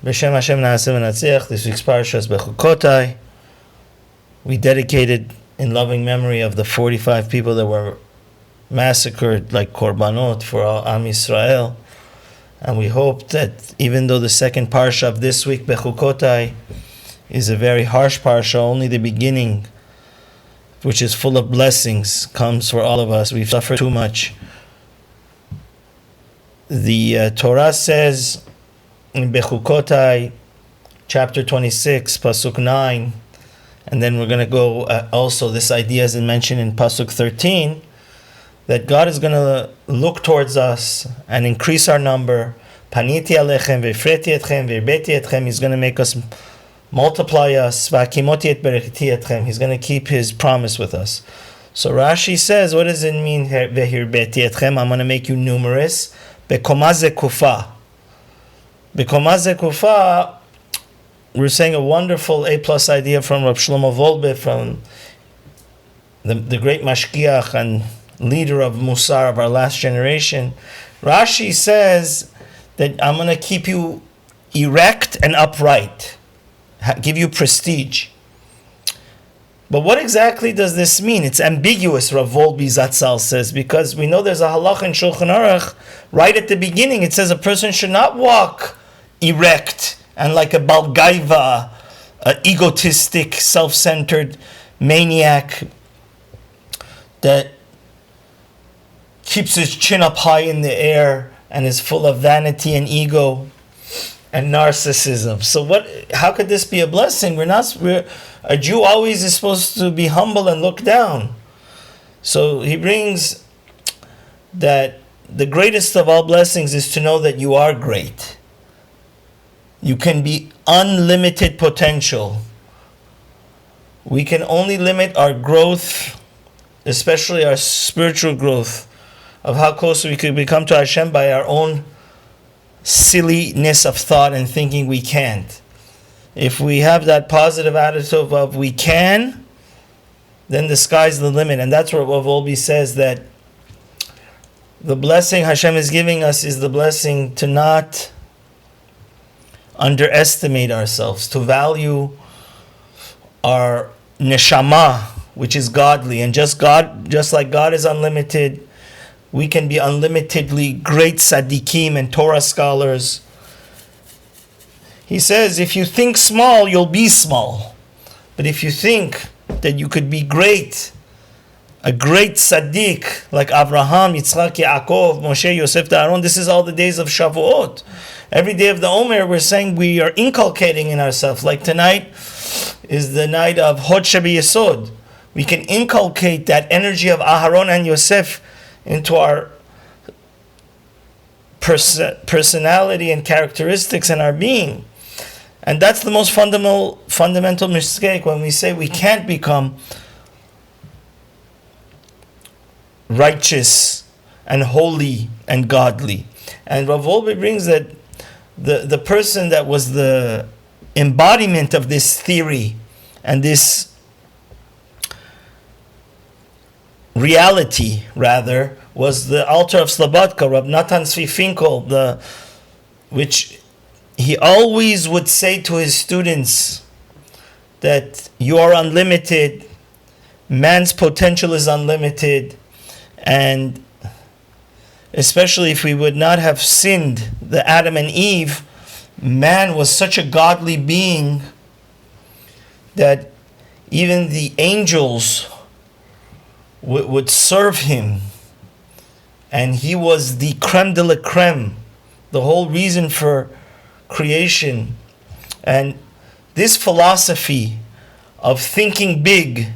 B'Shem Hashem Na'aseh V'Natziach. This week's Parsha is Bechukoti. We dedicated in loving memory of the 45 people that were massacred like Korbanot for Am Yisrael. And we hope that even though the second Parsha of this week, Bechukoti, is a very harsh Parsha, only the beginning, which is full of blessings, comes for all of us. We've suffered too much. The Torah says in Bechukoti, chapter 26, Pasuk 9, and then we're going to go also, this idea is mentioned in Pasuk 13, that God is going to look towards us and increase our number. Paniti alechem v'ifreti etchem v'irbeti etchem. He's going to make us, multiply us. V'akimoti et berechti etchem. He's going to keep His promise with us. So Rashi says, what does it mean, v'hirbeti etchem? I'm going to make you numerous. Bekomah zekufa. Bekomah zekufa, we're saying a wonderful A+ idea from Rabbi Wolbe, from the great mashgiach and leader of Musar of our last generation. Rashi says that I'm going to keep you erect and upright, give you prestige. But what exactly does this mean? It's ambiguous, Rav Wolbe Zatzal says, because we know there's a halach in Shulchan Aruch, right at the beginning, it says a person should not walk erect and like a balgaiva, an egotistic, self-centered maniac that keeps his chin up high in the air and is full of vanity and ego and narcissism. So how could this be a blessing? A Jew always is supposed to be humble and look down. So he brings that the greatest of all blessings is to know that you are great. You can be unlimited potential. We can only limit our growth, especially our spiritual growth, of how close we could become to Hashem by our own silliness of thought and thinking we can't. If we have that positive attitude of we can, then the sky's the limit. And that's what Wolbe says, that the blessing Hashem is giving us is the blessing to not underestimate ourselves, to value our neshama, which is godly. And just like God is unlimited, we can be unlimitedly great tzaddikim and Torah scholars. He says, if you think small, you'll be small. But if you think that you could be great, a great tzaddik like Abraham, Yitzchak, Yaakov, Moshe, Yosef, Aaron, this is all the days of Shavuot. Every day of the Omer, we're saying we are inculcating in ourselves. Like tonight is the night of Hod Shebiyesod. We can inculcate that energy of Aharon and Yosef into our personality and characteristics and our being. And that's the most fundamental mistake when we say we can't become righteous and holy and godly. And Rav Wolbe brings that the person that was the embodiment of this theory and this reality, rather, was the Alter of Slobodka, Rab Natan Tzvi Finkel, which he always would say to his students that you are unlimited, man's potential is unlimited, and especially if we would not have sinned, the Adam and Eve, man was such a godly being that even the angels would serve him, and he was the creme de la creme, the whole reason for creation. And this philosophy of thinking big,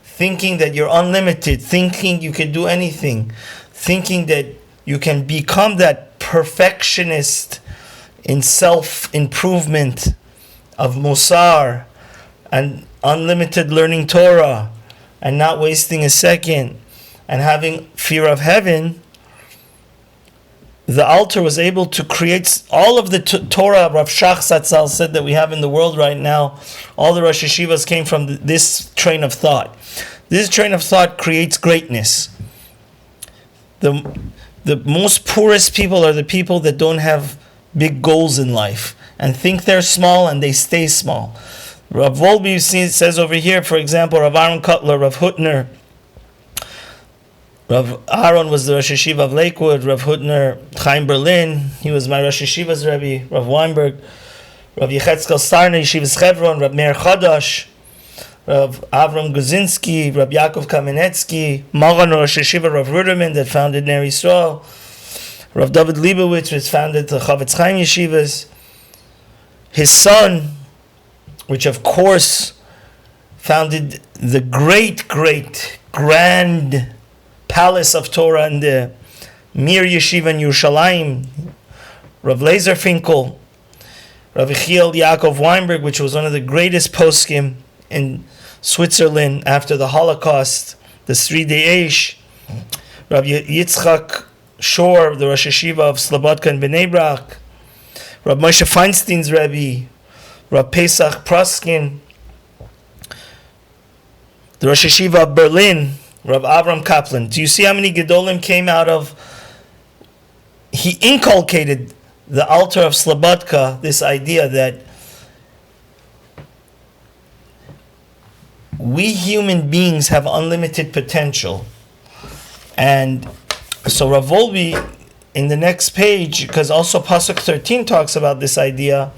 thinking that you're unlimited, thinking you can do anything, thinking that you can become that perfectionist in self-improvement of Musar and unlimited learning Torah and not wasting a second and having fear of heaven, the Alter was able to create all of the Torah. Rav Shach Zatzal said that we have in the world right now, all the Rosh Yeshivas came from this train of thought. This train of thought creates greatness. The most poorest people are the people that don't have big goals in life. and think they're small and they stay small. Rav Wolbe says over here, for example, Rav Aaron Kotler, Rav Hutner. Rav Aaron was the Rosh Yeshiva of Lakewood. Rav Hutner, Chaim Berlin, he was my Rosh Yeshiva's Rebbe. Rav Weinberg, Rav Yechetzkel Starner, Yeshivas Chevron, Rav Meir Chadash, Rav Avram Guzinski, Rav Yaakov Kamenetsky, Maran Rosh Yeshiva, Rav Ruderman that founded Ner Yisrael, Rav David Leibowitz, which founded the Chavetz Chaim Yeshivas. His son, which of course founded the great, grand palace of Torah in the Mir Yeshiva in Yerushalayim, Rav Lezer Finkel, Rav Yechiel Yaakov Weinberg, which was one of the greatest poskim in Switzerland after the Holocaust, the Sri Deish, Rav Yitzchak Shor, the Rosh Yeshiva of Slobodka and Bnei Brak, Rav Moshe Feinstein's Rebbe, Rav Pesach Proskin, the Rosh Yeshiva of Berlin, Rav Avram Kaplan. Do you see how many Gedolim came out of? He inculcated the altar of Slobodka, this idea that we human beings have unlimited potential. And so Rav Wolbe, in the next page, because also Pasuk 13 talks about this idea,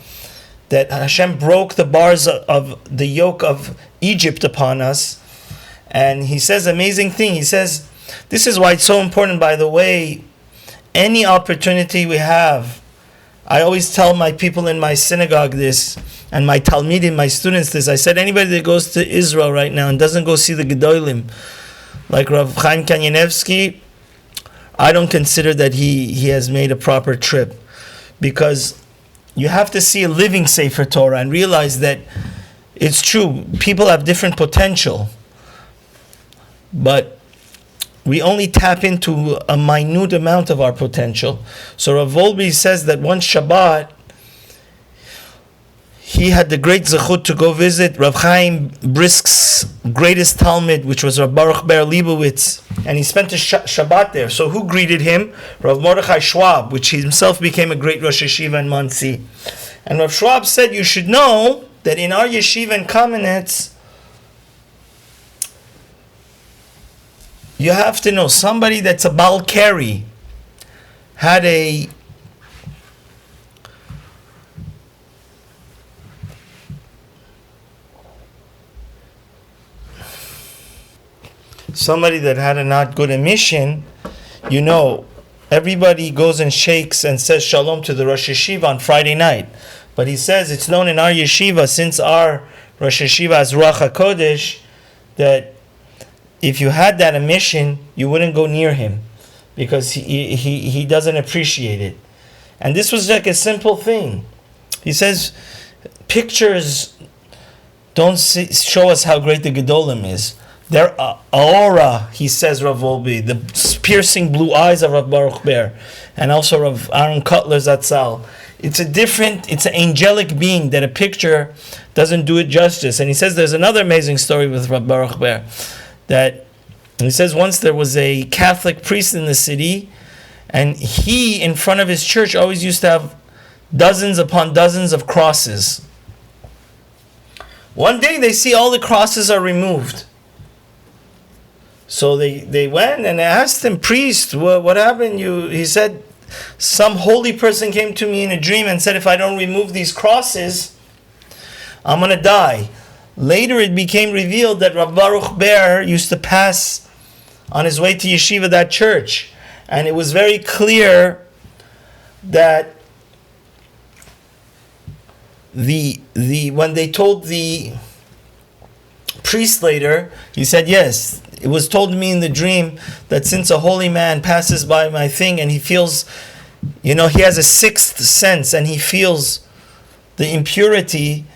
that Hashem broke the bars of the yoke of Egypt upon us. And he says amazing thing. He says, this is why it's so important, by the way, any opportunity we have. I always tell my people in my synagogue this, and my Talmidim, my students this. I said, anybody that goes to Israel right now and doesn't go see the Gedolim, like Rav Chaim Kanievsky, I don't consider that he has made a proper trip. Because you have to see a living Sefer Torah and realize that it's true, people have different potential. But we only tap into a minute amount of our potential. So Rav Wolbe says that one Shabbat, he had the great zechut to go visit Rav Chaim Brisk's greatest Talmud, which was Rav Baruch Ber Leibowitz, and he spent a Shabbat there. So who greeted him? Rav Mordechai Schwab, which he himself became a great Rosh Yeshiva in Monsey. And Rav Schwab said, you should know that in our yeshiva in Kamenetz, you have to know somebody that's a Balkari had somebody that had a not good emission. You know, everybody goes and shakes and says shalom to the Rosh Yeshiva on Friday night. But he says it's known in our yeshiva, since our Rosh Yeshiva has Ruach HaKodesh, that if you had that emission, you wouldn't go near him because he doesn't appreciate it. And this was like a simple thing. He says, pictures don't show us how great the Gedolim is. Their aura, he says, Rav Wolbe, the piercing blue eyes of Rav Baruch Ber, and also Rav Aaron Kotler Zatzal. It's an angelic being that a picture doesn't do it justice. And he says there's another amazing story with Rav Baruch Ber, that he says once there was a Catholic priest in the city, and he, in front of his church, always used to have dozens upon dozens of crosses. One day they see all the crosses are removed. So they went and asked him, priest, what happened? He said, some holy person came to me in a dream and said, if I don't remove these crosses, I'm going to die. Later it became revealed that Rav Baruch Ber used to pass on his way to yeshiva, that church. And it was very clear that when they told the priest later, he said, yes, it was told to me in the dream that since a holy man passes by my thing and he feels, he has a sixth sense and he feels the impurity,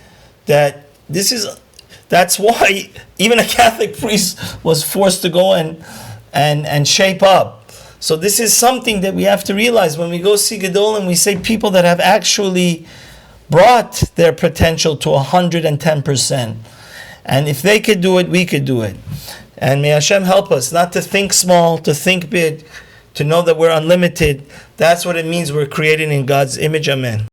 that's why even a Catholic priest was forced to go and shape up. So this is something that we have to realize when we go see Gedolim. We say people that have actually brought their potential to 110%. And if they could do it, we could do it. And may Hashem help us not to think small, to think big, to know that we're unlimited. That's what it means we're created in God's image. Amen.